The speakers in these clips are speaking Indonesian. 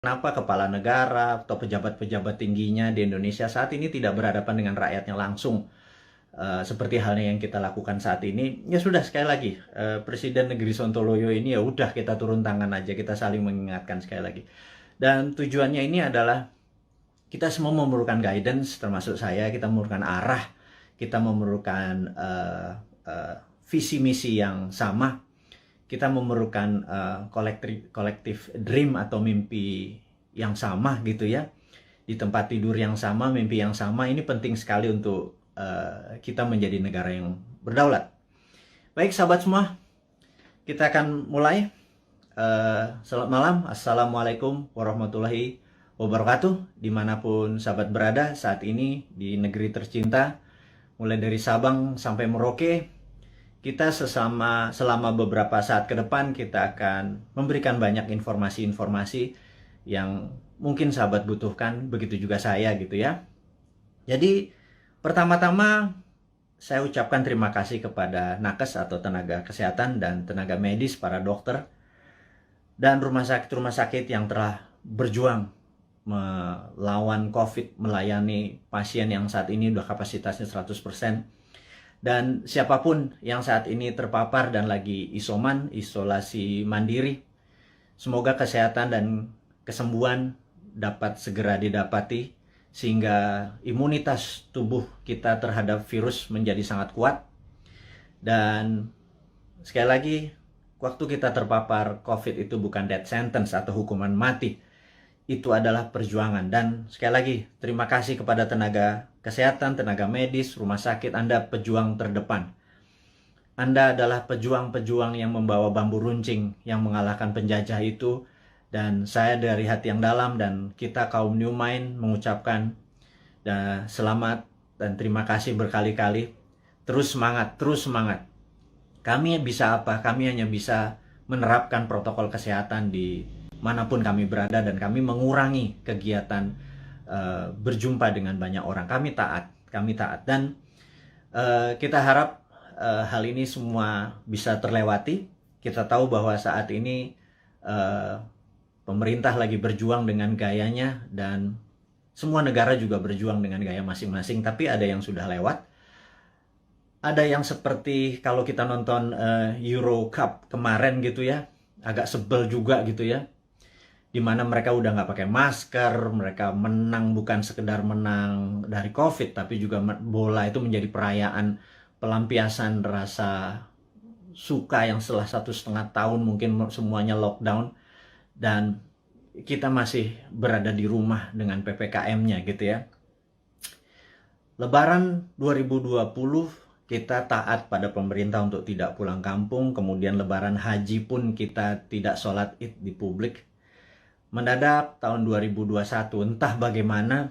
Kenapa kepala negara atau pejabat-pejabat tingginya di Indonesia saat ini tidak berhadapan dengan rakyatnya langsung, seperti halnya yang kita lakukan saat ini? Ya sudah, sekali lagi, Presiden Negeri Sontoloyo ini ya udah, kita turun tangan aja, kita saling mengingatkan sekali lagi. Dan tujuannya ini adalah kita semua memerlukan guidance, termasuk saya. Kita memerlukan arah, kita memerlukan visi misi yang sama. Kita memerlukan kolektif dream atau mimpi yang sama gitu ya, di tempat tidur yang sama, mimpi yang sama. Ini penting sekali untuk kita menjadi negara yang berdaulat. Baik sahabat semua, kita akan mulai. Selamat malam, assalamualaikum warahmatullahi wabarakatuh, dimanapun sahabat berada saat ini di negeri tercinta, mulai dari Sabang sampai Merauke. Kita selama beberapa saat ke depan kita akan memberikan banyak informasi-informasi yang mungkin sahabat butuhkan, begitu juga saya gitu ya. Jadi pertama-tama saya ucapkan terima kasih kepada nakes atau tenaga kesehatan dan tenaga medis, para dokter dan rumah sakit yang telah berjuang melawan COVID, melayani pasien yang saat ini udah kapasitasnya 100%. Dan siapapun yang saat ini terpapar dan lagi isolasi mandiri, semoga kesehatan dan kesembuhan dapat segera didapati, sehingga imunitas tubuh kita terhadap virus menjadi sangat kuat. Dan sekali lagi, waktu kita terpapar COVID itu bukan death sentence atau hukuman mati. Itu adalah perjuangan. Dan sekali lagi, terima kasih kepada tenaga kesehatan, tenaga medis, rumah sakit. Anda pejuang terdepan. Anda adalah pejuang-pejuang yang membawa bambu runcing yang mengalahkan penjajah itu. Dan saya dari hati yang dalam dan kita kaum New Mind mengucapkan selamat dan terima kasih berkali-kali. Terus semangat, terus semangat. Kami bisa apa? Kami hanya bisa menerapkan protokol kesehatan di manapun kami berada, dan kami mengurangi kegiatan berjumpa dengan banyak orang. Kami taat, dan kita harap hal ini semua bisa terlewati. Kita tahu bahwa saat ini pemerintah lagi berjuang dengan gayanya, dan semua negara juga berjuang dengan gaya masing-masing, tapi ada yang sudah lewat. Ada yang seperti kalau kita nonton Euro Cup kemarin gitu ya, agak sebel juga gitu ya, dimana mereka udah nggak pakai masker, mereka menang bukan sekedar menang dari COVID, tapi juga bola itu menjadi perayaan pelampiasan rasa suka yang setelah 1,5 tahun mungkin semuanya lockdown, dan kita masih berada di rumah dengan PPKM-nya gitu ya. Lebaran 2020 kita taat pada pemerintah untuk tidak pulang kampung, kemudian Lebaran Haji pun kita tidak sholat Id di publik. Mendadak tahun 2021, entah bagaimana,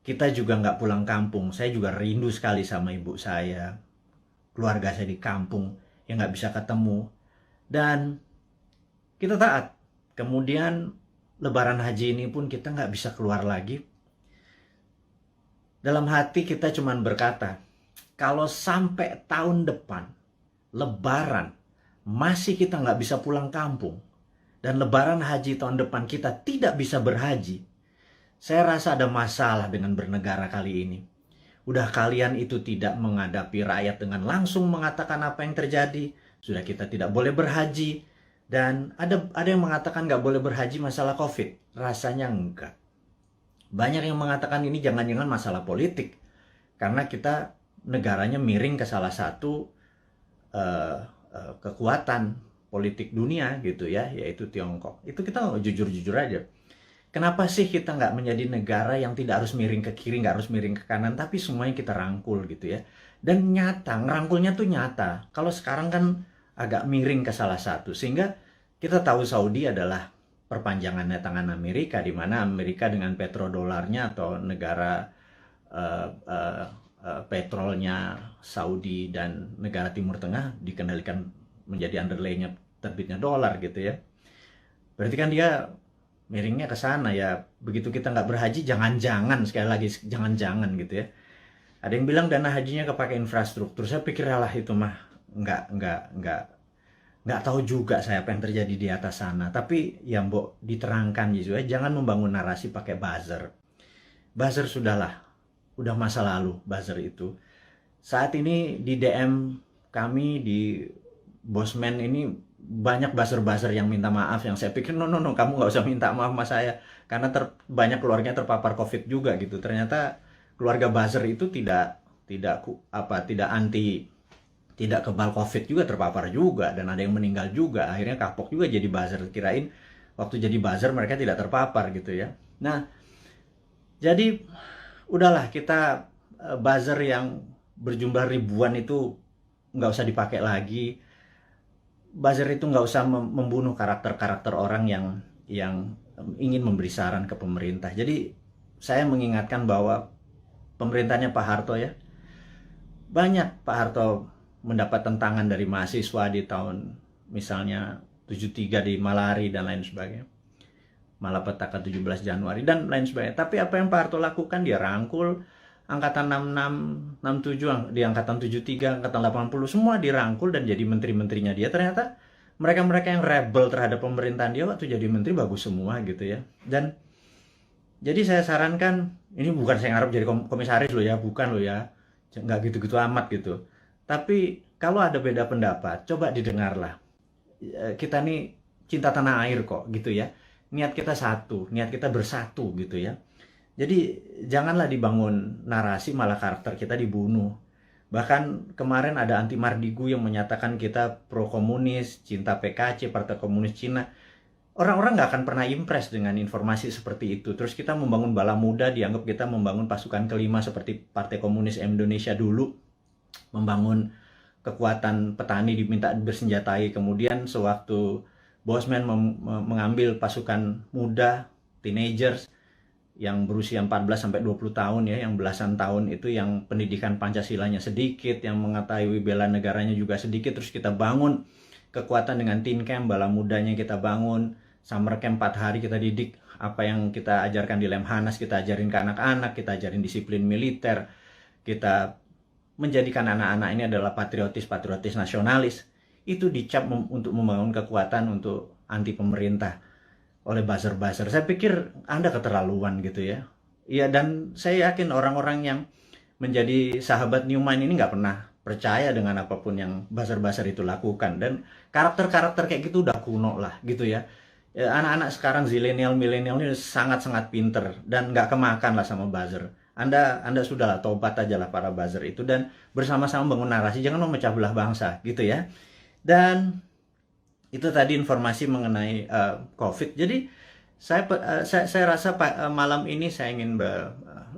kita juga nggak pulang kampung. Saya juga rindu sekali sama ibu saya, keluarga saya di kampung yang nggak bisa ketemu. Dan kita taat. Kemudian Lebaran Haji ini pun kita nggak bisa keluar lagi. Dalam hati kita cuman berkata, kalau sampai tahun depan Lebaran masih kita nggak bisa pulang kampung, dan Lebaran Haji tahun depan kita tidak bisa berhaji, saya rasa ada masalah dengan bernegara kali ini. Udah kalian itu tidak menghadapi rakyat dengan langsung mengatakan apa yang terjadi. Sudah kita tidak boleh berhaji. Dan ada yang mengatakan nggak boleh berhaji masalah COVID. Rasanya enggak. Banyak yang mengatakan ini jangan-jangan masalah politik. Karena kita negaranya miring ke salah satu kekuatan politik dunia gitu ya, yaitu Tiongkok. Itu kita jujur-jujur aja. Kenapa sih kita nggak menjadi negara yang tidak harus miring ke kiri, nggak harus miring ke kanan, tapi semuanya kita rangkul gitu ya. Dan nyata, ngerangkulnya tuh nyata. Kalau sekarang kan agak miring ke salah satu, sehingga kita tahu Saudi adalah perpanjangannya tangan Amerika, di mana Amerika dengan petrodolarnya atau negara petrolnya Saudi dan negara Timur Tengah dikendalikan menjadi underlay-nya terbitnya dolar gitu ya. Berarti kan dia miringnya ke sana ya. Begitu kita nggak berhaji, jangan-jangan, sekali lagi jangan-jangan gitu ya. Ada yang bilang dana hajinya kepake infrastruktur. Saya pikir lah itu mah nggak nggak tahu juga saya apa yang terjadi di atas sana. Tapi ya mbok diterangkan gitu ya, jangan membangun narasi pakai buzzer. Buzzer sudahlah, udah masa lalu buzzer itu. Saat ini di DM kami di Bosman ini banyak buzzer-buzzer yang minta maaf, yang saya pikir no, kamu nggak usah minta maaf sama saya karena banyak keluarganya terpapar COVID juga gitu. Ternyata keluarga buzzer itu tidak anti, tidak kebal COVID juga, terpapar juga, dan ada yang meninggal juga. Akhirnya kapok juga jadi buzzer, kirain waktu jadi buzzer mereka tidak terpapar gitu ya. Nah, jadi udahlah, kita buzzer yang berjumlah ribuan itu nggak usah dipakai lagi. Buzzer itu nggak usah membunuh karakter-karakter orang yang ingin memberi saran ke pemerintah. Jadi saya mengingatkan bahwa pemerintahnya Pak Harto ya, banyak Pak Harto mendapat tentangan dari mahasiswa di tahun misalnya 73 di Malari dan lain sebagainya, Malapetaka 17 Januari dan lain sebagainya. Tapi apa yang Pak Harto lakukan, dia rangkul angkatan 66, 67, di angkatan 73, angkatan 80, semua dirangkul dan jadi menteri-menterinya dia. Ternyata mereka-mereka yang rebel terhadap pemerintahan dia waktu jadi menteri bagus semua gitu ya. Dan jadi saya sarankan, ini bukan saya ngarep jadi komisaris loh ya, bukan loh ya, nggak gitu-gitu amat gitu. Tapi kalau ada beda pendapat, coba didengarlah. Kita nih cinta tanah air kok gitu ya. Niat kita satu, niat kita bersatu gitu ya. Jadi janganlah dibangun narasi malah karakter kita dibunuh. Bahkan kemarin ada Anti Mardigu yang menyatakan kita pro komunis, cinta PKC, Partai Komunis Cina. Orang-orang nggak akan pernah impress dengan informasi seperti itu. Terus kita membangun bala muda, dianggap kita membangun pasukan kelima seperti Partai Komunis Indonesia dulu. Membangun kekuatan petani diminta bersenjatai. Kemudian sewaktu Bosman mengambil pasukan muda, teenagers, yang berusia 14 sampai 20 tahun ya, yang belasan tahun itu yang pendidikan Pancasilanya sedikit, yang mengetahui bela negaranya juga sedikit, terus kita bangun kekuatan dengan teen camp, bala mudanya kita bangun, summer camp 4 hari kita didik apa yang kita ajarkan di Lemhanas, kita ajarin ke anak-anak, kita ajarin disiplin militer, kita menjadikan anak-anak ini adalah patriotis nasionalis. Itu dicap untuk membangun kekuatan untuk anti pemerintah oleh buzzer-buzzer. Saya pikir Anda keterlaluan gitu ya. Iya, dan saya yakin orang-orang yang menjadi sahabat Newman ini nggak pernah percaya dengan apapun yang buzzer-buzzer itu lakukan. Dan karakter-karakter kayak gitu udah kuno lah gitu ya. Anak-anak sekarang zilenial, milenial ini sangat-sangat pinter dan nggak kemakan lah sama buzzer. Anda sudahlah tobat aja lah para buzzer itu dan bersama-sama bangun narasi, jangan memecah belah bangsa gitu ya. Dan itu tadi informasi mengenai COVID. Jadi saya rasa malam ini saya ingin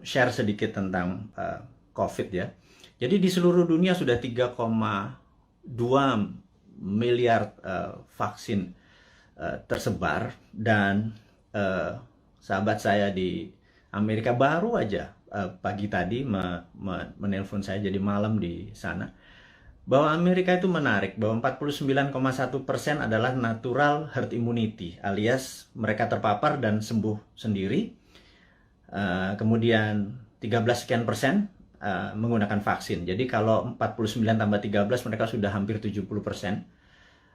share sedikit tentang COVID ya. Jadi di seluruh dunia sudah 3,2 miliar vaksin tersebar, dan sahabat saya di Amerika baru aja pagi tadi menelpon saya, jadi malam di sana, bahwa Amerika itu menarik, bahwa 49,1% adalah natural herd immunity, alias mereka terpapar dan sembuh sendiri. Kemudian 13 sekian persen menggunakan vaksin. Jadi kalau 49 tambah 13 mereka sudah hampir 70%,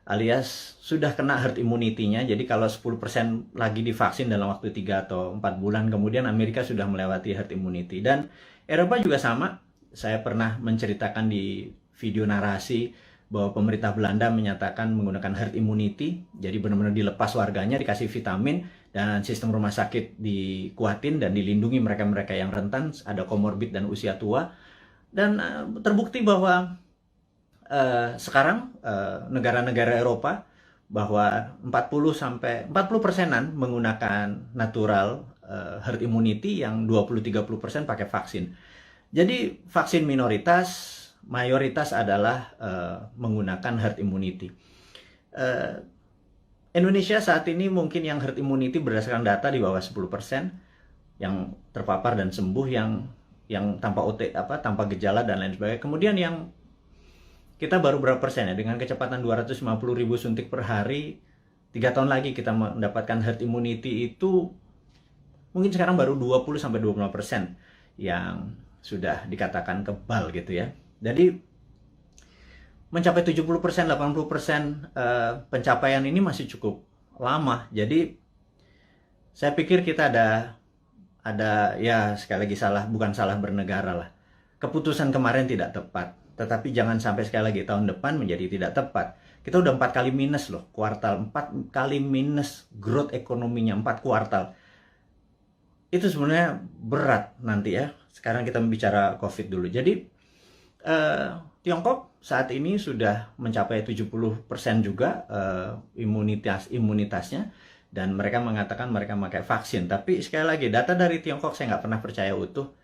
alias sudah kena herd immunity-nya. Jadi kalau 10% lagi divaksin dalam waktu 3 atau 4 bulan, kemudian Amerika sudah melewati herd immunity. Dan Eropa juga sama. Saya pernah menceritakan di video narasi bahwa pemerintah Belanda menyatakan menggunakan herd immunity, jadi benar-benar dilepas warganya, dikasih vitamin, dan sistem rumah sakit dikuatin dan dilindungi mereka-mereka yang rentan, ada komorbid dan usia tua. Dan terbukti bahwa sekarang negara-negara Eropa bahwa 40% menggunakan natural herd immunity, yang 20-30% pakai vaksin. Jadi vaksin minoritas, mayoritas adalah menggunakan herd immunity. Indonesia saat ini mungkin yang herd immunity berdasarkan data di bawah 10% yang terpapar dan sembuh, yang tanpa gejala dan lain sebagainya. Kemudian yang kita baru berapa persen ya, dengan kecepatan 250.000 suntik per hari, 3 tahun lagi kita mendapatkan herd immunity itu mungkin sekarang baru 20-25% yang sudah dikatakan kebal gitu ya. Jadi mencapai 70%, 80% pencapaian ini masih cukup lama. Jadi saya pikir kita ada ya sekali lagi bukan salah bernegara lah. Keputusan kemarin tidak tepat, tetapi jangan sampai sekali lagi tahun depan menjadi tidak tepat. Kita udah 4 kali minus loh, kuartal 4 kali minus growth ekonominya 4 kuartal. Itu sebenarnya berat nanti ya. Sekarang kita bicara COVID dulu. Jadi Tiongkok saat ini sudah mencapai 70% juga imunitasnya, dan mereka mengatakan mereka pakai vaksin. Tapi sekali lagi, data dari Tiongkok saya nggak pernah percaya utuh,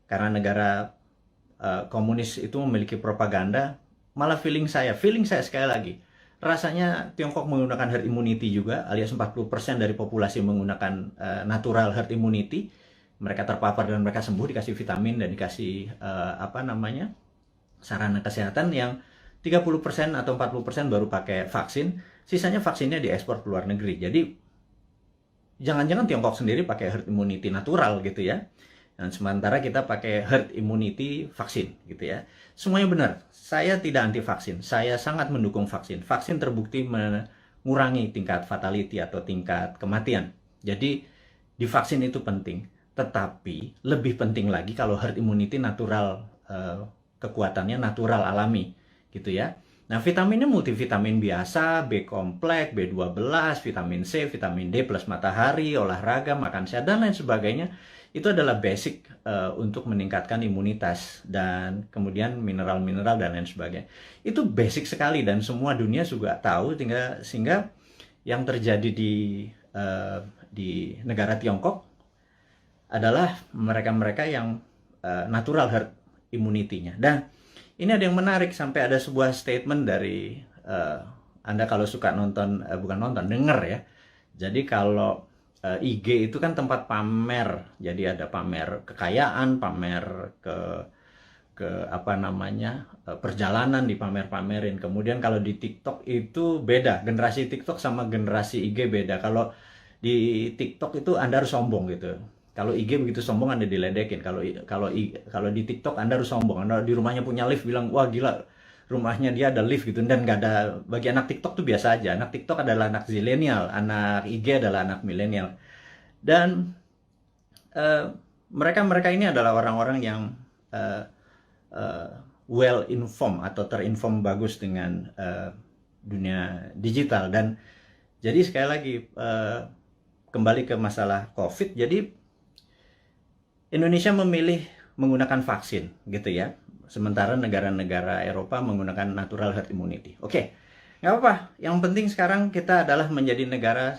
karena negara komunis itu memiliki propaganda. Malah feeling saya sekali lagi, rasanya Tiongkok menggunakan herd immunity juga, alias 40% dari populasi menggunakan natural herd immunity. Mereka terpapar dan mereka sembuh, dikasih vitamin dan dikasih sarana kesehatan. Yang 30% atau 40% baru pakai vaksin, sisanya vaksinnya diekspor ke luar negeri. Jadi jangan-jangan Tiongkok sendiri pakai herd immunity natural gitu ya, dan sementara kita pakai herd immunity vaksin gitu ya. Semuanya benar. Saya tidak anti vaksin, saya sangat mendukung vaksin. Vaksin terbukti mengurangi tingkat fatality atau tingkat kematian. Jadi divaksin itu penting, tetapi lebih penting lagi kalau herd immunity natural, kekuatannya natural alami gitu ya. Nah, vitaminnya multivitamin biasa, B kompleks, B12, vitamin C, vitamin D plus matahari, olahraga, makan sehat dan lain sebagainya. Itu adalah basic untuk meningkatkan imunitas, dan kemudian mineral-mineral dan lain sebagainya. Itu basic sekali dan semua dunia juga tahu, sehingga yang terjadi di negara Tiongkok adalah mereka-mereka yang natural herd immunity-nya. Dan ini ada yang menarik, sampai ada sebuah statement dari Anda kalau suka nonton, denger ya. Jadi kalau IG itu kan tempat pamer, jadi ada pamer kekayaan, pamer perjalanan dipamer-pamerin. Kemudian kalau di TikTok itu beda, generasi TikTok sama generasi IG beda. Kalau di TikTok itu Anda harus sombong gitu. Kalau IG begitu sombong Anda diledekin. Kalau di TikTok Anda harus sombong. Anda di rumahnya punya lift, bilang wah gila, rumahnya dia ada lift gitu. Dan nggak ada, bagi anak TikTok tuh biasa aja. Anak TikTok adalah anak zilenial, anak IG adalah anak milenial. Dan mereka ini adalah orang-orang yang well informed atau terinform bagus dengan dunia digital. Dan jadi sekali lagi kembali ke masalah COVID. Jadi Indonesia memilih menggunakan vaksin gitu ya, sementara negara-negara Eropa menggunakan natural herd immunity. Oke, nggak apa-apa. Yang penting sekarang kita adalah menjadi negara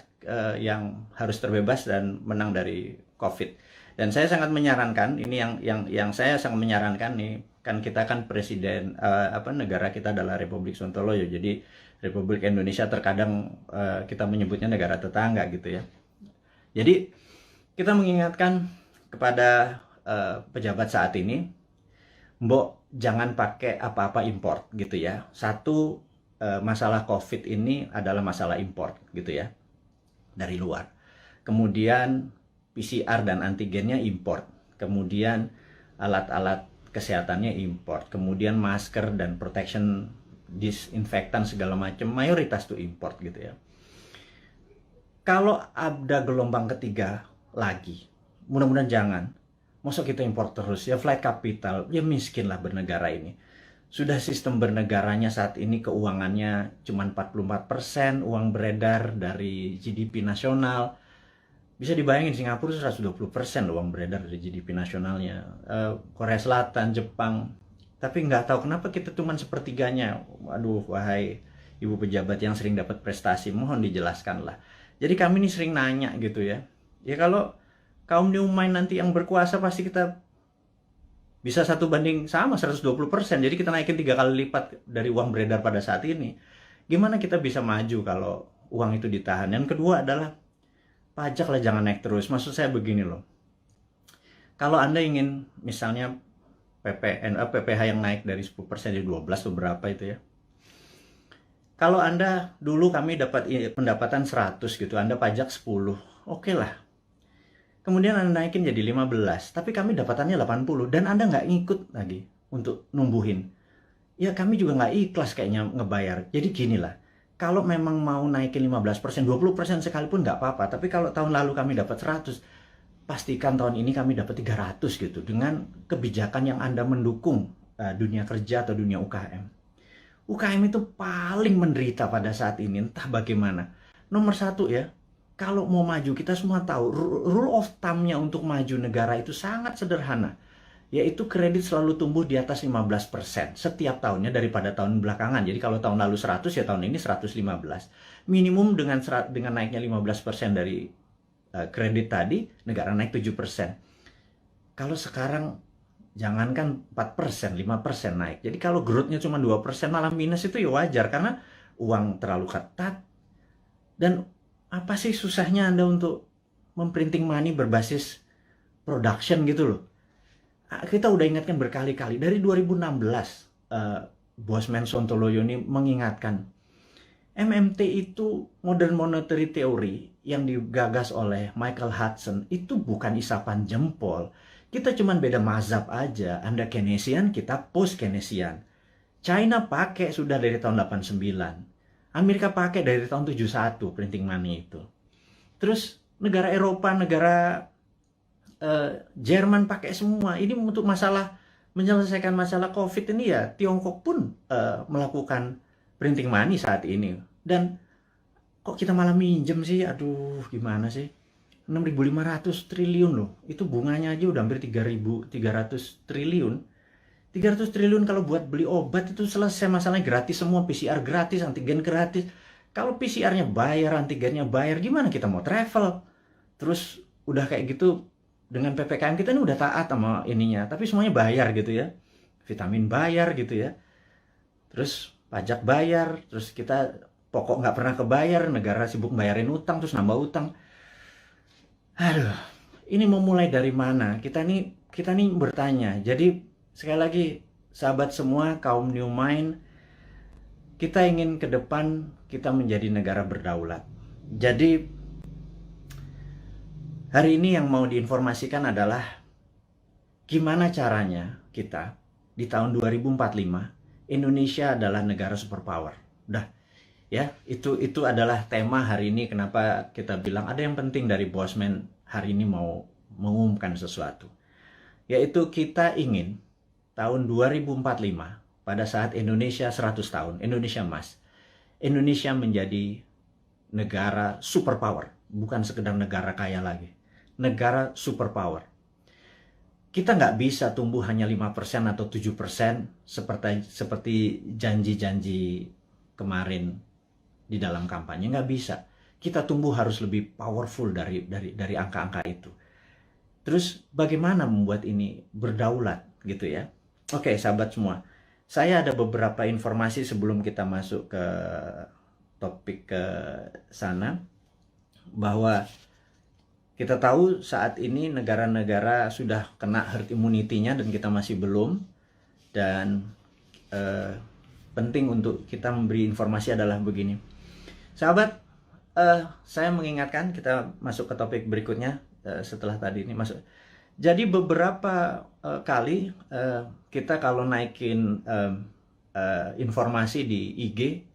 yang harus terbebas dan menang dari COVID. Dan saya sangat menyarankan, ini yang saya sangat menyarankan nih, kan kita kan presiden, negara kita adalah Republik Sontoloyo. Jadi Republik Indonesia terkadang kita menyebutnya negara tetangga gitu ya. Jadi kita mengingatkan kepada pejabat saat ini, mbok jangan pakai apa-apa import gitu ya. Satu, masalah COVID ini adalah masalah import gitu ya, dari luar. Kemudian PCR dan antigennya import. Kemudian alat-alat kesehatannya import. Kemudian masker dan protection, disinfektan segala macam, mayoritas tuh import gitu ya. Kalau ada gelombang ketiga lagi, mudah-mudahan jangan. Masa kita impor terus ya, flight capital, ya miskin lah bernegara ini. Sudah sistem bernegaranya saat ini keuangannya cuma 44% uang beredar dari GDP nasional. Bisa dibayangin Singapura 120% uang beredar dari GDP nasionalnya. Korea Selatan, Jepang. Tapi nggak tahu kenapa kita cuma sepertiganya. Aduh, wahai ibu pejabat yang sering dapat prestasi, mohon dijelaskan lah. Jadi kami ini sering nanya gitu ya. Ya kalau kaum New Mind nanti yang berkuasa, pasti kita bisa 1:120. Jadi kita naikin 3 kali lipat dari uang beredar pada saat ini. Gimana kita bisa maju kalau uang itu ditahan? Yang kedua adalah pajak lah jangan naik terus. Maksud saya begini loh. Kalau Anda ingin misalnya PPH yang naik dari 10% jadi 12 atau berapa itu ya. Kalau Anda dulu kami dapat pendapatan 100 gitu, Anda pajak 10. Oke lah. Kemudian Anda naikin jadi 15, tapi kami dapatannya 80 dan Anda nggak ngikut lagi untuk numbuhin. ya kami juga nggak ikhlas kayaknya ngebayar. Jadi gini lah, kalau memang mau naikin 15%, 20% sekalipun nggak apa-apa. Tapi kalau tahun lalu kami dapat 100, pastikan tahun ini kami dapat 300 gitu. Dengan kebijakan yang Anda mendukung dunia kerja atau dunia UKM. UKM itu paling menderita pada saat ini, entah bagaimana. Nomor satu ya, kalau mau maju, kita semua tahu, rule of thumb-nya untuk maju negara itu sangat sederhana. Yaitu kredit selalu tumbuh di atas 15% setiap tahunnya daripada tahun belakangan. Jadi kalau tahun lalu 100, ya tahun ini 115. Minimum dengan naiknya 15% dari kredit tadi, negara naik 7%. Kalau sekarang jangankan 4%, 5% naik. Jadi kalau growth-nya cuma 2%, malah minus, itu ya wajar karena uang terlalu ketat. Dan apa sih susahnya Anda untuk memprinting money berbasis production gitu loh. Kita udah ingatkan berkali-kali. Dari 2016, Bosman Sontoloyo ini mengingatkan, MMT itu Modern Monetary Theory yang digagas oleh Michael Hudson itu bukan isapan jempol. Kita cuman beda mazhab aja. Anda Keynesian, kita post-Keynesian. China pakai sudah dari tahun 89. Amerika pakai dari tahun 71 printing money itu. Terus negara Eropa, negara Jerman pakai semua. Ini untuk menyelesaikan masalah COVID ini ya, Tiongkok pun melakukan printing money saat ini. Dan kok kita malah minjem sih? Aduh, gimana sih? 6.500 triliun loh. Itu bunganya aja udah hampir 3.300 triliun. 300 triliun kalau buat beli obat itu selesai masalahnya, gratis semua, PCR gratis, antigen gratis. Kalau PCR-nya bayar, antigennya bayar, gimana kita mau travel? Terus udah kayak gitu, dengan PPKM kita ini udah taat sama ininya, tapi semuanya bayar gitu ya. Vitamin bayar gitu ya. Terus pajak bayar, terus kita pokok nggak pernah kebayar, negara sibuk bayarin utang, terus nambah utang. Aduh, ini mau mulai dari mana? Kita nih bertanya. Jadi sekali lagi, sahabat semua, kaum New Mind, kita ingin ke depan kita menjadi negara berdaulat. Jadi hari ini yang mau diinformasikan adalah gimana caranya kita di tahun 2045 Indonesia adalah negara superpower. Udah ya, itu adalah tema hari ini. Kenapa kita bilang ada yang penting dari Bosman hari ini mau mengumumkan sesuatu. Yaitu kita ingin tahun 2045 pada saat Indonesia 100 tahun, Indonesia Emas, Indonesia menjadi negara superpower, bukan sekedar negara kaya lagi. Negara superpower. Kita nggak bisa tumbuh hanya 5% atau 7% seperti janji-janji kemarin di dalam kampanye. Nggak bisa. Kita tumbuh harus lebih powerful dari angka-angka itu. Terus bagaimana membuat ini berdaulat gitu ya? Oke, sahabat semua. Saya ada beberapa informasi sebelum kita masuk ke topik ke sana, bahwa kita tahu saat ini negara-negara sudah kena herd immunity-nya dan kita masih belum. Dan penting untuk kita memberi informasi adalah begini. Sahabat, saya mengingatkan kita masuk ke topik berikutnya setelah tadi ini masuk. Jadi beberapa kali kita kalau naikin informasi di IG,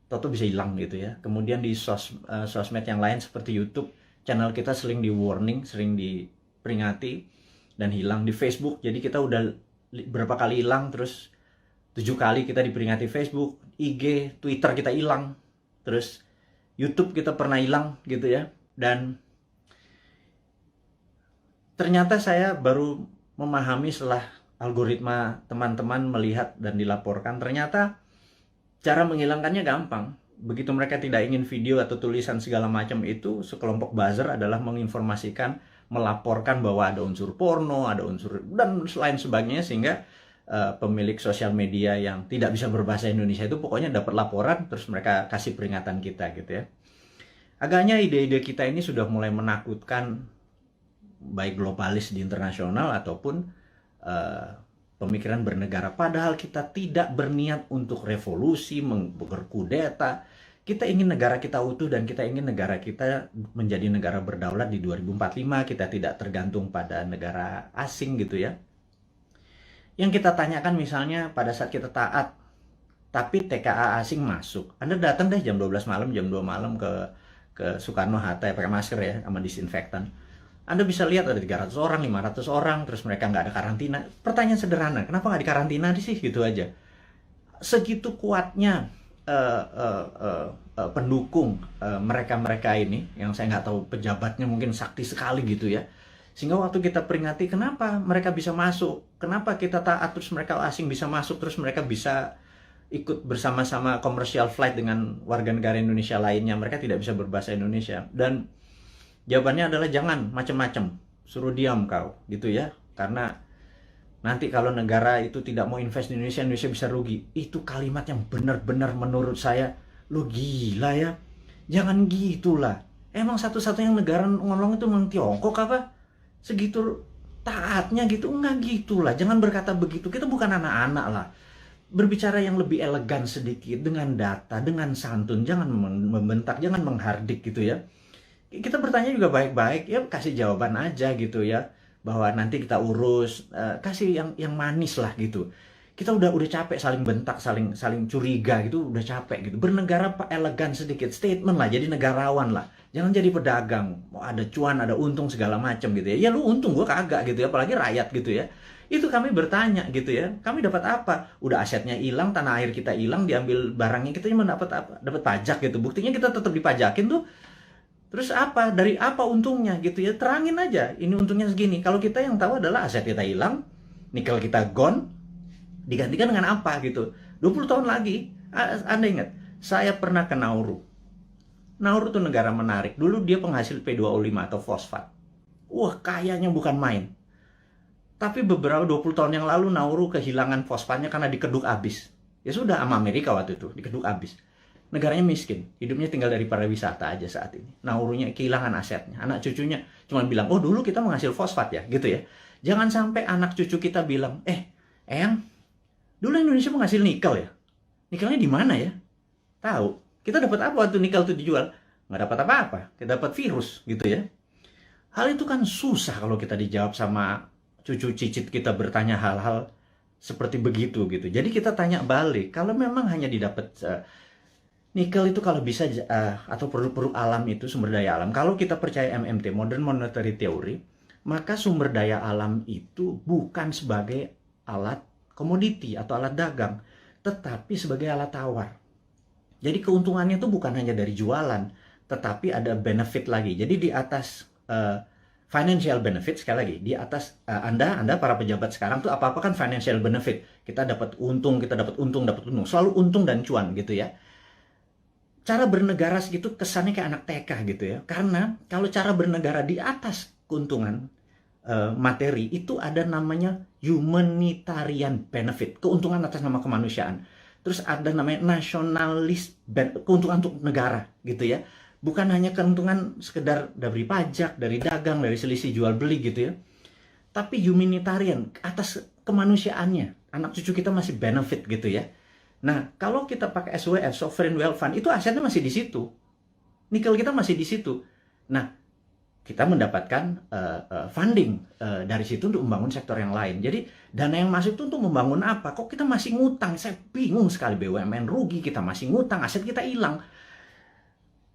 toto bisa hilang gitu ya. Kemudian di sosmed yang lain seperti YouTube, channel kita sering di warning, sering diperingati dan hilang. Di Facebook, jadi kita udah berapa kali hilang, terus 7 kali kita diperingati Facebook, IG, Twitter kita hilang, terus YouTube kita pernah hilang gitu ya. Dan ternyata saya baru memahami setelah algoritma teman-teman melihat dan dilaporkan, ternyata cara menghilangkannya gampang. Begitu mereka tidak ingin video atau tulisan segala macam itu, sekelompok buzzer adalah menginformasikan, melaporkan bahwa ada unsur porno, ada unsur dan lain sebagainya, sehingga pemilik sosial media yang tidak bisa berbahasa Indonesia itu pokoknya dapat laporan, terus mereka kasih peringatan kita gitu ya. Agaknya ide-ide kita ini sudah mulai menakutkan baik globalis di internasional ataupun pemikiran bernegara. Padahal kita tidak berniat untuk revolusi, berkudeta. Kita ingin negara kita utuh dan kita ingin negara kita menjadi negara berdaulat di 2045. Kita tidak tergantung pada negara asing gitu ya. Yang kita tanyakan misalnya pada saat kita taat tapi TKA asing masuk. Anda datang deh jam 12 malam, jam 2 malam ke Soekarno-Hatta ya, pakai masker ya, sama disinfektan. Anda bisa lihat ada 300 orang, 500 orang, terus mereka nggak ada karantina. Pertanyaan sederhana, kenapa nggak dikarantina sih? Gitu aja. Segitu kuatnya pendukung mereka-mereka ini, yang saya nggak tahu pejabatnya mungkin sakti sekali gitu ya. Sehingga waktu kita peringati kenapa mereka bisa masuk, kenapa kita taat terus mereka asing bisa masuk, terus mereka bisa ikut bersama-sama commercial flight dengan warga negara Indonesia lainnya, mereka tidak bisa berbahasa Indonesia. Dan jawabannya adalah jangan macam-macam, suruh diam kau gitu ya, karena nanti kalau negara itu tidak mau invest di Indonesia, Indonesia bisa rugi. Itu kalimat yang benar-benar menurut saya, lo gila ya, jangan gitulah. Emang satu-satunya negara ngolong itu memang Tiongkok apa? Segitu taatnya gitu? Enggak gitulah, jangan berkata begitu, kita bukan anak-anak lah. Berbicara yang lebih elegan sedikit, dengan data, dengan santun, jangan membentak, jangan menghardik gitu ya. Kita bertanya juga baik-baik, ya kasih jawaban aja gitu ya, bahwa nanti kita urus, kasih yang manis lah gitu. Kita udah capek saling bentak, saling curiga gitu, udah capek gitu. Bernegara elegan sedikit, statement lah, jadi negarawan lah. Jangan jadi pedagang, mau ada cuan, ada untung segala macam gitu ya. Ya lu untung, gua kagak gitu ya, apalagi rakyat gitu ya. Itu kami bertanya gitu ya, kami dapat apa? Udah asetnya hilang, tanah air kita hilang, diambil barangnya, kita cuma dapat apa? Dapat pajak gitu. Buktinya kita tetap dipajakin tuh. Terus apa? Dari apa untungnya gitu ya? Terangin aja, ini untungnya segini. Kalau kita yang tahu adalah aset kita hilang, nikel kita gone, digantikan dengan apa gitu. 20 tahun lagi, Anda ingat, saya pernah ke Nauru. Nauru itu negara menarik. Dulu dia penghasil P2O5 atau fosfat. Wah, kayanya bukan main. Tapi beberapa 20 tahun yang lalu Nauru kehilangan fosfatnya karena dikeduk habis. Ya sudah, sama Amerika waktu itu, dikeduk habis. Negaranya miskin, hidupnya tinggal dari pariwisata aja saat ini. Naurunya kehilangan asetnya. Anak cucunya cuma bilang, oh dulu kita menghasil fosfat ya, gitu ya. Jangan sampai anak cucu kita bilang, Eyang, dulu Indonesia menghasil nikel ya? Nikelnya di mana ya? Tahu. Kita dapat apa waktu nikel itu dijual? Nggak dapat apa-apa. Kita dapat virus gitu ya. Hal itu kan susah kalau kita dijawab sama cucu cicit kita bertanya hal-hal seperti begitu gitu. Jadi kita tanya balik. Kalau memang hanya didapat nikel itu kalau bisa atau produk-produk alam itu sumber daya alam. Kalau kita percaya MMT, Modern Monetary Theory, maka sumber daya alam itu bukan sebagai alat komoditi atau alat dagang, tetapi sebagai alat tawar. Jadi keuntungannya itu bukan hanya dari jualan, tetapi ada benefit lagi. Jadi di atas financial benefit, sekali lagi, di atas Anda para pejabat sekarang tuh apa-apa kan financial benefit. Kita dapat untung, dapat untung. Selalu untung dan cuan gitu ya. Cara bernegara segitu kesannya kayak anak TK gitu ya. Karena kalau cara bernegara di atas keuntungan materi itu ada namanya humanitarian benefit, keuntungan atas nama kemanusiaan. Terus ada namanya nasionalis, keuntungan untuk negara gitu ya. Bukan hanya keuntungan sekedar dari pajak, dari dagang, dari selisih jual beli gitu ya. Tapi humanitarian atas kemanusiaannya. Anak cucu kita masih benefit gitu ya. Nah, kalau kita pakai SWF, Sovereign Wealth Fund, itu asetnya masih di situ. Nikel kita masih di situ. Nah, kita mendapatkan funding dari situ untuk membangun sektor yang lain. Jadi dana yang masuk itu untuk membangun apa? Kok kita masih ngutang? Saya bingung sekali, BUMN rugi, kita masih ngutang, aset kita hilang.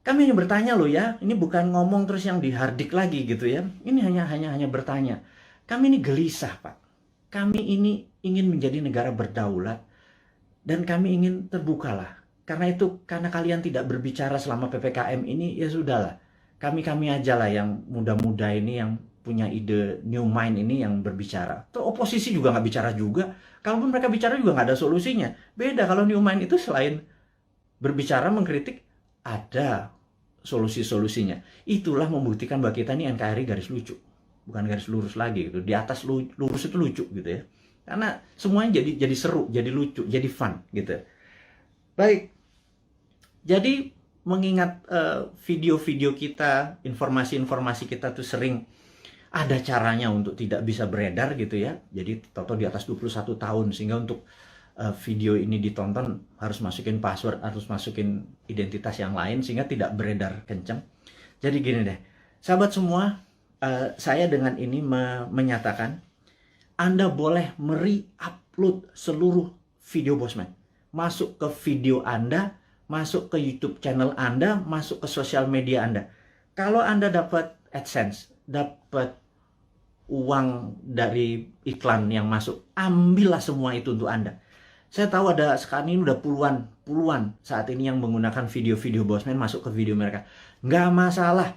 Kami hanya bertanya loh ya, ini bukan ngomong terus yang dihardik lagi gitu ya. Ini hanya bertanya. Kami ini gelisah, Pak. Kami ini ingin menjadi negara berdaulat dan kami ingin terbukalah. Karena itu, karena kalian tidak berbicara selama PPKM ini, ya sudahlah. Kami aja lah yang muda-muda ini yang punya ide new mind ini yang berbicara. Terus oposisi juga nggak bicara juga. Kalaupun mereka bicara juga nggak ada solusinya. Beda kalau new mind itu selain berbicara, mengkritik, ada solusi-solusinya. Itulah membuktikan bahwa kita ini NKRI garis lucu. Bukan garis lurus lagi gitu. Di atas lurus itu lucu gitu ya. Karena semuanya jadi seru, jadi lucu, jadi fun gitu. Baik. Jadi mengingat video-video kita, informasi-informasi kita tuh sering ada caranya untuk tidak bisa beredar gitu ya. Jadi toto di atas 21 tahun sehingga untuk video ini ditonton harus masukin password, harus masukin identitas yang lain sehingga tidak beredar kenceng. Jadi gini deh, sahabat semua, saya dengan ini menyatakan Anda boleh upload seluruh video Bosman. masuk ke video Anda, masuk ke YouTube channel Anda, masuk ke sosial media Anda. Kalau Anda dapat AdSense, dapat uang dari iklan yang masuk, ambillah semua itu untuk Anda. Saya tahu ada sekarang ini udah puluhan saat ini yang menggunakan video-video Bosman masuk ke video mereka. Nggak masalah.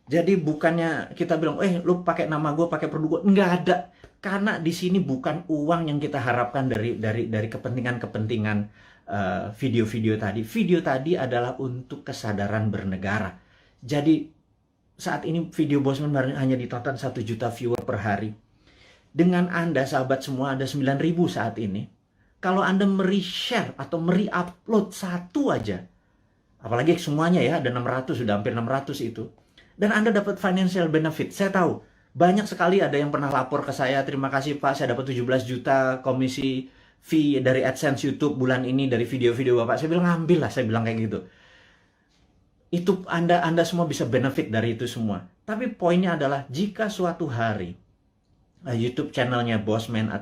Jadi bukannya kita bilang, lu pakai nama gue, pakai produk gue. Nggak ada. Karena di sini bukan uang yang kita harapkan dari kepentingan-kepentingan video-video tadi. Video tadi adalah untuk kesadaran bernegara. Jadi saat ini video Bosman hanya ditonton 1 juta viewer per hari. Dengan Anda, sahabat semua, ada 9.000 saat ini. Kalau Anda share atau upload satu aja, apalagi semuanya ya, ada 600, sudah hampir 600 itu. Dan Anda dapat financial benefit. Saya tahu, banyak sekali ada yang pernah lapor ke saya, terima kasih Pak, saya dapat 17 juta komisi fee dari AdSense YouTube bulan ini, dari video-video Bapak. Saya bilang, ambil lah, saya bilang kayak gitu. Itu Anda semua bisa benefit dari itu semua. Tapi poinnya adalah, jika suatu hari YouTube channelnya Bosman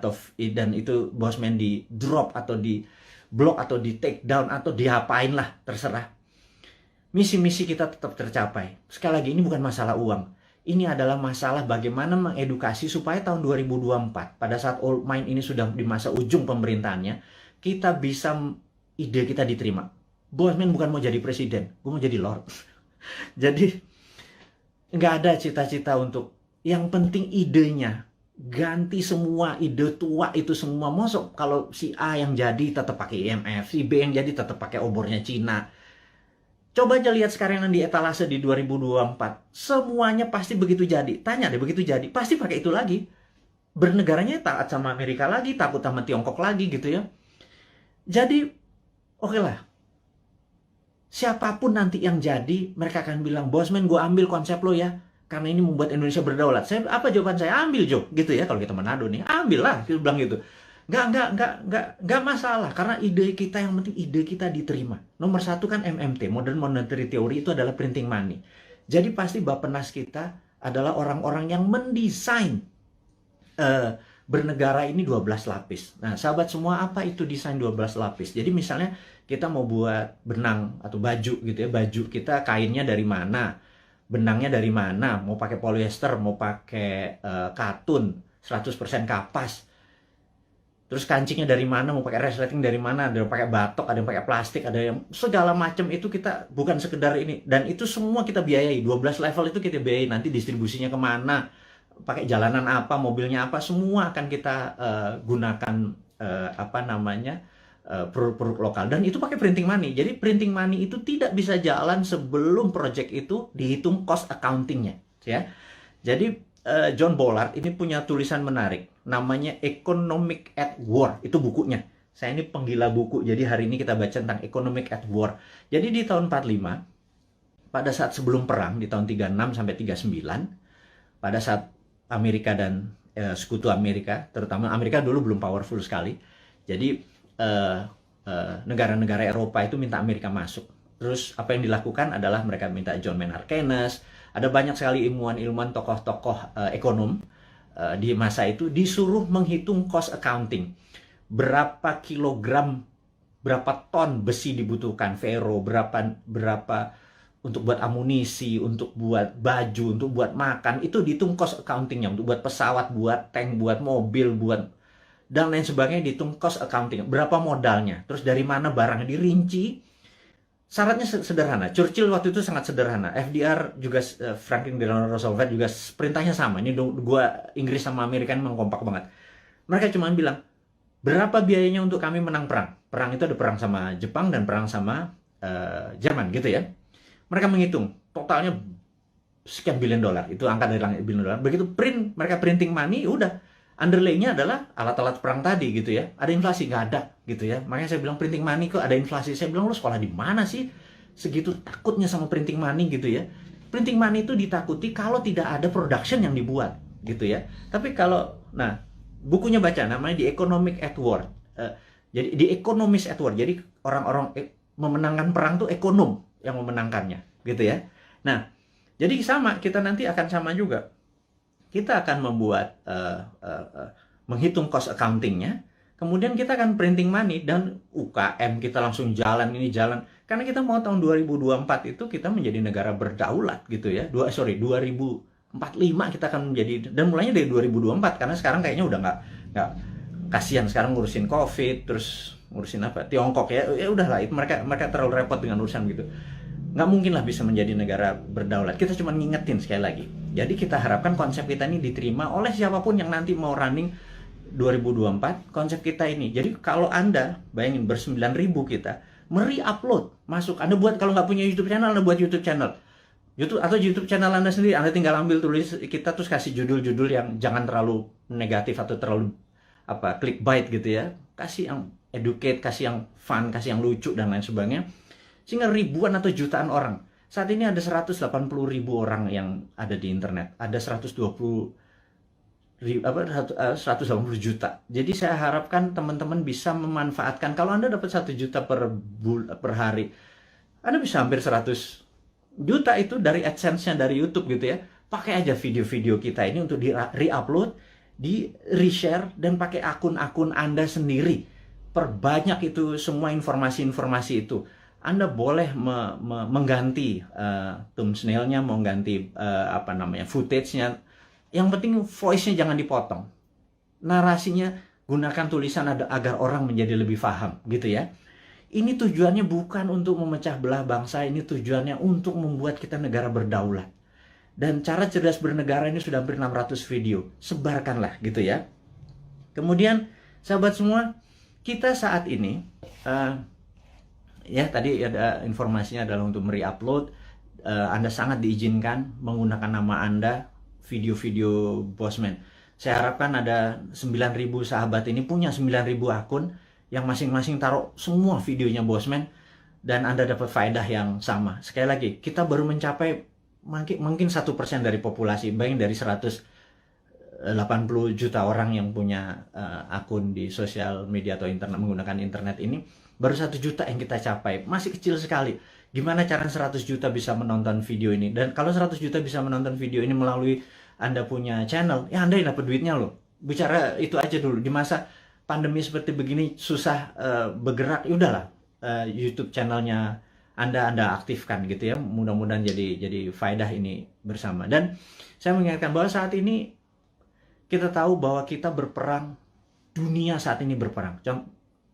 dan itu Bosman di drop atau di block atau di take down atau diapain lah, terserah. Misi-misi kita tetap tercapai. Sekali lagi, ini bukan masalah uang. Ini adalah masalah bagaimana mengedukasi supaya tahun 2024, pada saat Old Mind ini sudah di masa ujung pemerintahannya, kita bisa, ide kita diterima. Bosman bukan mau jadi presiden, gue mau jadi Lord. Jadi nggak ada cita-cita untuk, yang penting idenya. Ganti semua ide tua itu semua. Masuk kalau si A yang jadi tetap pakai IMF, si B yang jadi tetap pakai obornya Cina. Coba aja lihat sekarang yang di etalase di 2024. Semuanya pasti begitu jadi. Tanya deh, begitu jadi, pasti pakai itu lagi. Bernegaranya taat sama Amerika lagi, takut sama Tiongkok lagi gitu ya. Jadi, oke lah. Siapapun nanti yang jadi, mereka akan bilang, Bosman, gue ambil konsep lo ya. Karena ini membuat Indonesia berdaulat. Apa jawaban saya? Ambil, Jo. Gitu ya, kalau kita Manado nih. Ambil lah, kita bilang gitu. Nggak masalah. Karena ide kita, yang penting ide kita diterima. Nomor 1 kan MMT, Modern Monetary Theory, itu adalah printing money. Jadi pasti Bappenas kita adalah orang-orang yang mendesain bernegara ini 12 lapis. Nah, sahabat semua, apa itu desain 12 lapis? Jadi misalnya kita mau buat benang atau baju gitu ya. Baju kita kainnya dari mana? Benangnya dari mana, mau pakai polyester, mau pakai katun, 100% kapas. Terus kancingnya dari mana, mau pakai resleting dari mana, ada yang pakai batok, ada yang pakai plastik, ada yang segala macam itu kita bukan sekedar ini. Dan itu semua kita biayai, 12 level itu kita biayai, nanti distribusinya kemana, pakai jalanan apa, mobilnya apa, semua akan kita gunakan produk-produk lokal. Dan itu pakai printing money. Jadi printing money itu tidak bisa jalan sebelum project itu dihitung cost accountingnya, ya. Jadi John Bollard ini punya tulisan menarik, namanya Economic at War. Itu bukunya. Saya ini penggila buku, jadi hari ini kita baca tentang Economic at War. Jadi di tahun 45, pada saat sebelum perang, di tahun 36 sampai 39, pada saat Amerika dan sekutu Amerika, terutama Amerika dulu belum powerful sekali. Jadi negara-negara Eropa itu minta Amerika masuk. Terus apa yang dilakukan adalah mereka minta John Maynard Keynes, ada banyak sekali ilmuwan-ilmuwan, tokoh-tokoh ekonom di masa itu disuruh menghitung cost accounting. Berapa kilogram, berapa ton besi dibutuhkan, ferro, berapa untuk buat amunisi, untuk buat baju, untuk buat makan, itu dihitung cost accountingnya, untuk buat pesawat, buat tank, buat mobil, buat dan lain sebagainya, dihitung cost accounting. Berapa modalnya, terus dari mana barangnya, dirinci. Syaratnya sederhana. Churchill waktu itu sangat sederhana. FDR juga, Franklin Delano Roosevelt juga perintahnya sama. Ini dua Inggris sama Amerika memang kompak banget. Mereka cuma bilang, berapa biayanya untuk kami menang perang? Perang itu ada perang sama Jepang dan perang sama Jerman gitu ya. Mereka menghitung totalnya sekian billion dolar. Itu angka dari langit, billion dolar. Begitu mereka printing money, udah. Underlay-nya adalah alat-alat perang tadi gitu ya. Ada inflasi? Nggak ada gitu ya. Makanya saya bilang printing money kok ada inflasi. Saya bilang, lu sekolah di mana sih? Segitu takutnya sama printing money gitu ya. Printing money itu ditakuti kalau tidak ada production yang dibuat gitu ya. Tapi kalau, nah, bukunya baca, namanya The Economic at War. Jadi The Economist at War. Jadi orang-orang memenangkan perang tuh ekonom yang memenangkannya gitu ya. Nah, jadi sama, kita nanti akan sama juga. Kita akan membuat menghitung cost accountingnya. Kemudian kita akan printing money dan UKM kita langsung jalan ini jalan. Karena kita mau tahun 2024 itu kita menjadi negara berdaulat gitu ya. 2045 kita akan menjadi, dan mulainya dari 2024 karena sekarang kayaknya udah nggak kasihan sekarang ngurusin COVID, terus ngurusin apa Tiongkok ya udahlah, itu mereka terlalu repot dengan urusan gitu. Nggak mungkin lah bisa menjadi negara berdaulat. Kita cuma ngingetin sekali lagi. Jadi kita harapkan konsep kita ini diterima oleh siapapun yang nanti mau running 2024, konsep kita ini. Jadi kalau Anda bayangin ber-9.000 kita upload masuk, Anda buat, kalau nggak punya YouTube channel, Anda buat YouTube channel atau YouTube channel Anda sendiri. Anda tinggal ambil tulis kita, terus kasih judul-judul yang jangan terlalu negatif atau terlalu clickbait gitu ya. Kasih yang educate, kasih yang fun, kasih yang lucu dan lain sebagainya. Sehingga ribuan atau jutaan orang. Saat ini ada 180.000 orang yang ada di internet. Ada 180 juta. Jadi saya harapkan teman-teman bisa memanfaatkan. Kalau Anda dapat 1 juta per hari, Anda bisa hampir 100 juta itu dari AdSense-nya dari YouTube gitu ya. Pakai aja video-video kita ini untuk di re-upload, di reshare, dan pakai akun-akun Anda sendiri. Perbanyak itu semua informasi-informasi itu. Anda boleh mengganti thumbnail-nya, mengganti footage-nya. Yang penting voice-nya jangan dipotong. Narasinya gunakan tulisan agar orang menjadi lebih paham gitu ya. Ini tujuannya bukan untuk memecah belah bangsa, ini tujuannya untuk membuat kita negara berdaulat. Dan cara cerdas bernegara ini sudah hampir 600 video. Sebarkanlah gitu ya. Kemudian sahabat semua, kita saat ini ya tadi ada informasinya adalah untuk re-upload. Anda sangat diizinkan menggunakan nama Anda video-video Bosman. Saya harapkan ada 9.000 sahabat ini punya 9.000 akun yang masing-masing taruh semua videonya Bosman, dan Anda dapat faedah yang sama. Sekali lagi, kita baru mencapai mungkin 1% dari populasi. Bayangin dari 180 juta orang yang punya akun di sosial media atau internet, menggunakan internet ini, baru 1 juta yang kita capai. Masih kecil sekali. Gimana cara 100 juta bisa menonton video ini? Dan kalau 100 juta bisa menonton video ini melalui Anda punya channel, ya Anda yang dapat duitnya loh. Bicara itu aja dulu. Di masa pandemi seperti begini, susah bergerak, ya udahlah. YouTube channelnya Anda aktifkan gitu ya. Mudah-mudahan jadi faedah ini bersama. Dan saya mengingatkan bahwa saat ini kita tahu bahwa kita berperang, dunia saat ini berperang.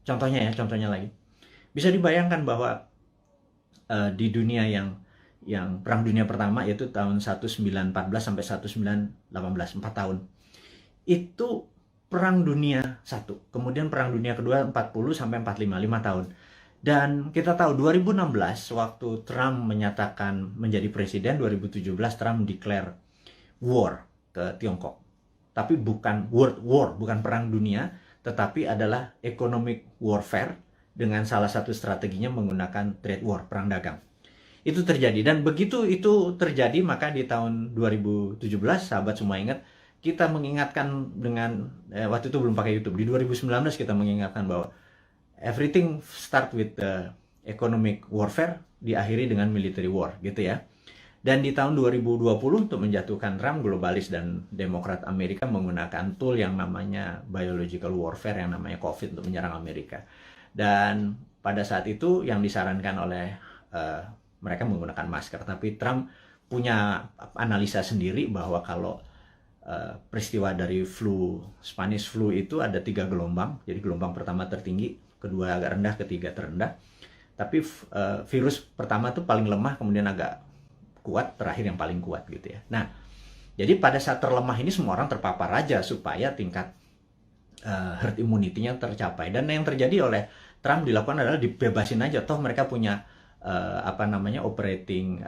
Contohnya lagi. Bisa dibayangkan bahwa di dunia yang Perang Dunia Pertama, yaitu tahun 1914 sampai 1918, 4 tahun. Itu Perang Dunia 1. Kemudian Perang Dunia Kedua 40 sampai 45, 5 tahun. Dan kita tahu 2016 waktu Trump menyatakan menjadi presiden, 2017 Trump declare war ke Tiongkok. Tapi bukan world war, bukan perang dunia, tetapi adalah economic warfare dengan salah satu strateginya menggunakan trade war, perang dagang. Itu terjadi, dan begitu itu terjadi maka di tahun 2017 sahabat semua ingat, kita mengingatkan dengan waktu itu belum pakai YouTube. Di 2019 kita mengingatkan bahwa everything start with the economic warfare, diakhiri dengan military war gitu ya. Dan di tahun 2020 untuk menjatuhkan Trump, globalis dan Demokrat Amerika menggunakan tool yang namanya biological warfare, yang namanya COVID, untuk menyerang Amerika. Dan pada saat itu yang disarankan oleh mereka menggunakan masker, tapi Trump punya analisa sendiri bahwa kalau peristiwa dari Spanish flu itu ada 3 gelombang. Jadi gelombang pertama tertinggi, kedua agak rendah, ketiga terendah. Tapi virus pertama itu paling lemah, kemudian agak kuat, terakhir yang paling kuat gitu ya. Nah, jadi pada saat terlemah ini semua orang terpapar aja supaya tingkat herd immunity-nya tercapai. Dan yang terjadi oleh Trump dilakukan adalah dibebasin aja, toh mereka punya operating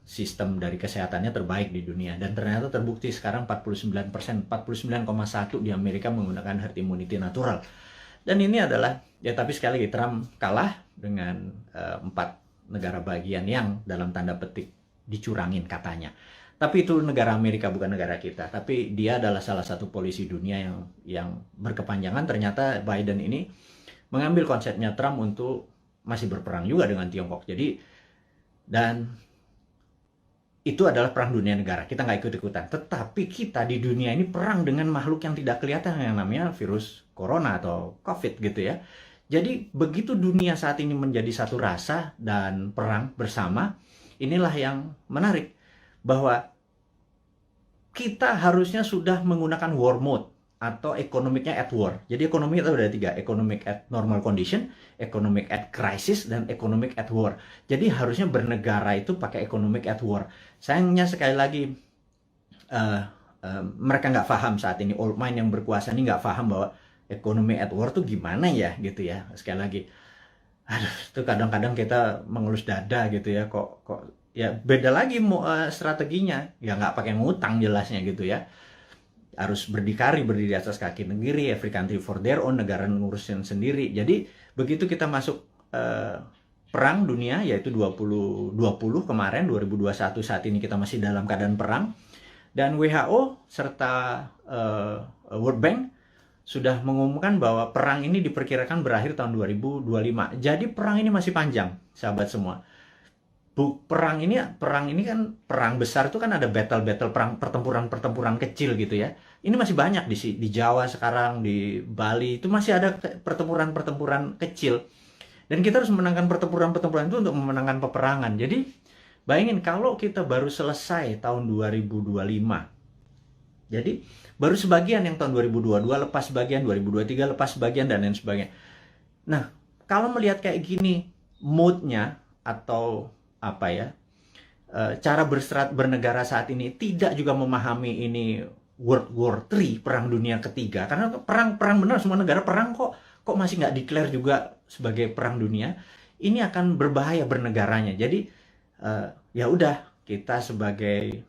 sistem dari kesehatannya terbaik di dunia. Dan ternyata terbukti sekarang 49%, 49,1% di Amerika menggunakan herd immunity natural. Dan ini adalah, ya tapi sekali lagi Trump kalah dengan 4 negara bagian yang dalam tanda petik dicurangin katanya. Tapi itu negara Amerika, bukan negara kita. Tapi dia adalah salah satu polisi dunia yang berkepanjangan. Ternyata Biden ini mengambil konsepnya Trump untuk masih berperang juga dengan Tiongkok. Jadi, dan itu adalah perang dunia negara. Kita nggak ikut-ikutan. Tetapi kita di dunia ini perang dengan makhluk yang tidak kelihatan yang namanya virus corona atau COVID gitu ya. Jadi begitu dunia saat ini menjadi satu rasa dan perang bersama, inilah yang menarik. Bahwa kita harusnya sudah menggunakan war mode atau ekonomiknya at war. Jadi ekonomi itu ada 3, economic at normal condition, economic at crisis, dan economic at war. Jadi harusnya bernegara itu pakai economic at war. Sayangnya sekali lagi mereka nggak paham saat ini, old mind yang berkuasa ini nggak paham bahwa ekonomi at war tuh gimana ya gitu ya. Sekali lagi, aduh, itu kadang-kadang kita mengelus dada gitu ya, kok ya beda lagi strateginya, ya nggak pakai ngutang jelasnya gitu ya. Harus berdikari, berdiri di atas kaki sendiri, every country for their own, negara ngurusin sendiri. Jadi begitu kita masuk perang dunia, yaitu 2020 kemarin, 2021 saat ini kita masih dalam keadaan perang, dan WHO serta World Bank sudah mengumumkan bahwa perang ini diperkirakan berakhir tahun 2025. Jadi perang ini masih panjang, sahabat semua. Perang ini kan perang besar itu kan ada battle perang, pertempuran kecil gitu ya. Ini masih banyak di Jawa sekarang, di Bali itu masih ada pertempuran kecil. Dan kita harus memenangkan pertempuran itu untuk memenangkan peperangan. Jadi bayangin kalau kita baru selesai tahun 2025. Jadi baru sebagian yang tahun 2022 lepas sebagian, 2023 lepas sebagian, dan lain sebagainya. Nah, kalau melihat kayak gini mood-nya atau apa ya, cara bernegara saat ini tidak juga memahami ini World War III, perang dunia ketiga, karena perang benar, semua negara perang kok masih nggak declare juga sebagai perang dunia. Ini akan berbahaya bernegaranya. Jadi ya udah, kita sebagai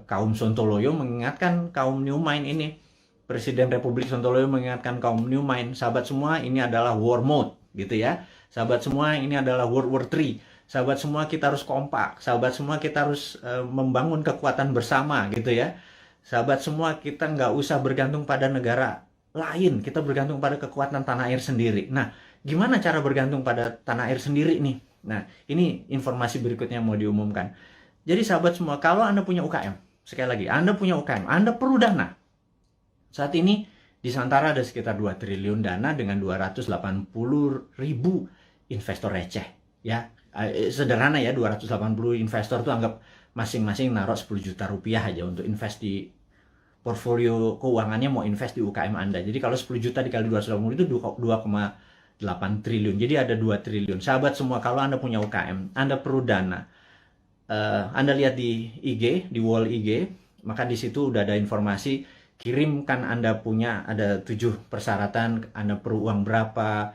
kaum Sontoloyo mengingatkan kaum New Mind ini, Presiden Republik Sontoloyo mengingatkan kaum New Mind, sahabat semua, ini adalah war mode gitu ya. Sahabat semua, ini adalah World War III. Sahabat semua, kita harus kompak. Sahabat semua, kita harus membangun kekuatan bersama gitu ya. Sahabat semua, kita nggak usah bergantung pada negara lain. Kita bergantung pada kekuatan tanah air sendiri. Nah, gimana cara bergantung pada tanah air sendiri nih? Nah, ini informasi berikutnya mau diumumkan. Jadi sahabat semua, kalau Anda punya UKM, sekali lagi, Anda punya UKM, Anda perlu dana. Saat ini di Santara ada sekitar 2 triliun dana dengan 280.000 investor receh ya. Sederhana ya, 280 investor tuh anggap masing-masing naruh 10 juta rupiah aja untuk invest di portfolio keuangannya, mau invest di UKM Anda. Jadi kalau 10 juta dikali 280 itu 2,8 triliun. Jadi ada 2 triliun. Sahabat semua, kalau Anda punya UKM, Anda perlu dana. Anda lihat di IG, di wall IG, maka di situ udah ada informasi, kirimkan Anda punya, ada 7 persyaratan, Anda perlu uang berapa,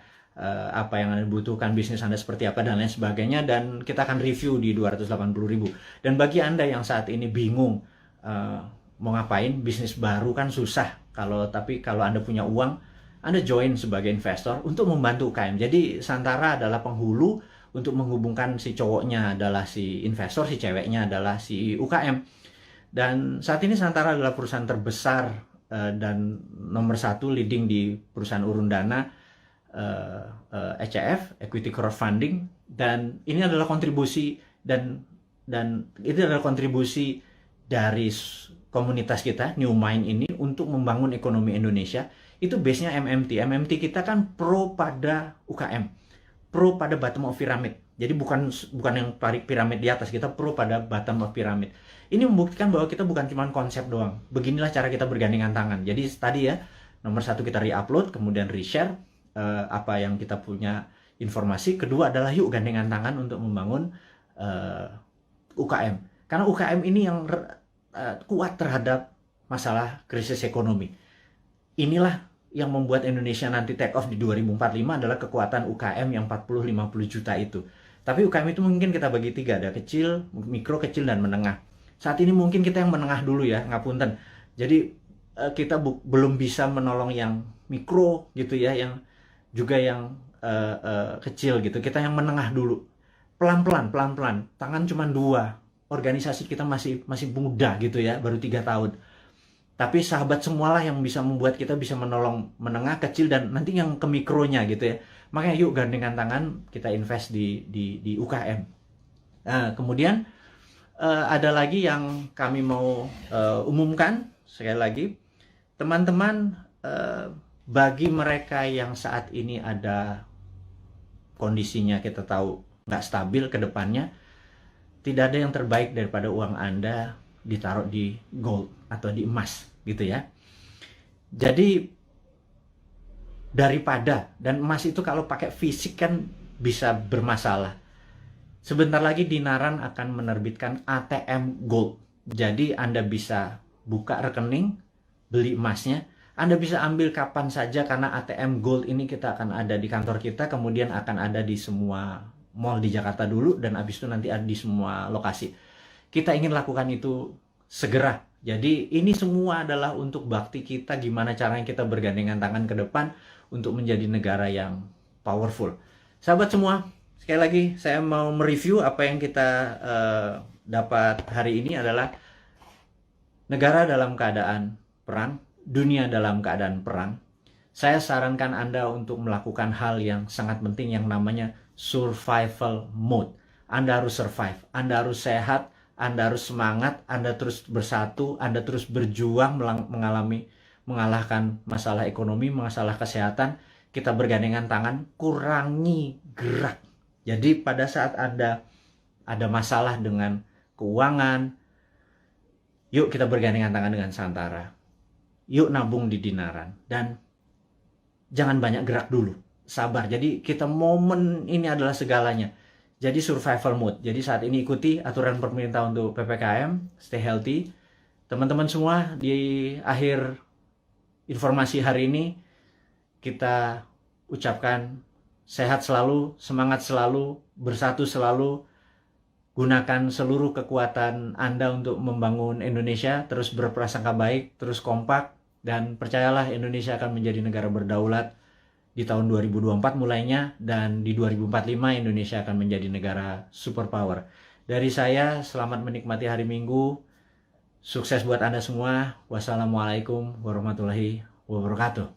apa yang Anda butuhkan, bisnis Anda seperti apa, dan lain sebagainya, dan kita akan review di 280.000. Dan bagi Anda yang saat ini bingung mau ngapain, bisnis baru kan susah, tapi kalau Anda punya uang, Anda join sebagai investor untuk membantu UKM. Jadi Santara adalah penghulu untuk menghubungkan si cowoknya adalah si investor, si ceweknya adalah si UKM. Dan saat ini Santara adalah perusahaan terbesar dan nomor 1 leading di perusahaan urun dana, ECF, Equity Crowdfunding, dan ini adalah kontribusi dan itu adalah kontribusi dari komunitas kita New Mind ini untuk membangun ekonomi Indonesia. Itu base-nya MMT kita kan pro pada UKM, pro pada bottom of pyramid. Jadi bukan yang piramid di atas, kita pro pada bottom of pyramid. Ini membuktikan bahwa kita bukan cuma konsep doang. Beginilah cara kita bergandengan tangan. Jadi tadi ya, nomor 1 kita re-upload, kemudian re-share apa yang kita punya informasi. Kedua adalah yuk gandengan tangan untuk membangun UKM. Karena UKM ini yang kuat terhadap masalah krisis ekonomi. Inilah yang membuat Indonesia nanti take off di 2045 adalah kekuatan UKM yang 40-50 juta itu. Tapi UKM itu mungkin kita bagi 3, ada kecil, mikro, kecil, dan menengah. Saat ini mungkin kita yang menengah dulu ya, ngapunten. Jadi kita belum bisa menolong yang mikro gitu ya, yang juga yang kecil gitu. Kita yang menengah dulu, pelan-pelan. Tangan cuma 2. Organisasi kita masih muda gitu ya, baru 3 tahun. Tapi sahabat semualah yang bisa membuat kita bisa menolong menengah, kecil, dan nanti yang ke mikronya gitu ya. Makanya yuk gandengan tangan kita invest di UKM. Nah, kemudian ada lagi yang kami mau umumkan sekali lagi, teman-teman, bagi mereka yang saat ini ada kondisinya kita tahu nggak stabil ke depannya, tidak ada yang terbaik daripada uang Anda ditaruh di gold atau di emas gitu ya. Jadi daripada, dan emas itu kalau pakai fisik kan bisa bermasalah. Sebentar lagi Dinaran akan menerbitkan ATM Gold. Jadi Anda bisa buka rekening, beli emasnya. Anda bisa ambil kapan saja karena ATM Gold ini kita akan ada di kantor kita, kemudian akan ada di semua mall di Jakarta dulu, dan habis itu nanti ada di semua lokasi. Kita ingin lakukan itu segera. Jadi ini semua adalah untuk bakti kita, gimana caranya kita bergandengan tangan ke depan untuk menjadi negara yang powerful. Sahabat semua, sekali lagi saya mau mereview apa yang kita dapat hari ini adalah negara dalam keadaan perang, dunia dalam keadaan perang. Saya sarankan Anda untuk melakukan hal yang sangat penting yang namanya survival mode. Anda harus survive, Anda harus sehat, Anda harus semangat, Anda terus bersatu, Anda terus berjuang mengalahkan masalah ekonomi, masalah kesehatan. Kita bergandengan tangan, kurangi gerak. Jadi pada saat Anda ada masalah dengan keuangan, yuk kita bergandengan tangan dengan Santara. Yuk nabung di Dinaran. Dan jangan banyak gerak dulu. Sabar. Jadi kita momen ini adalah segalanya. Jadi survival mode. Jadi saat ini ikuti aturan pemerintah untuk PPKM. Stay healthy. Teman-teman semua, di akhir informasi hari ini kita ucapkan sehat selalu, semangat selalu, bersatu selalu. Gunakan seluruh kekuatan Anda untuk membangun Indonesia, terus berprasangka baik, terus kompak, dan percayalah Indonesia akan menjadi negara berdaulat di tahun 2024 mulainya, dan di 2045 Indonesia akan menjadi negara superpower. Dari saya, selamat menikmati hari Minggu. Sukses buat Anda semua. Wassalamualaikum warahmatullahi wabarakatuh.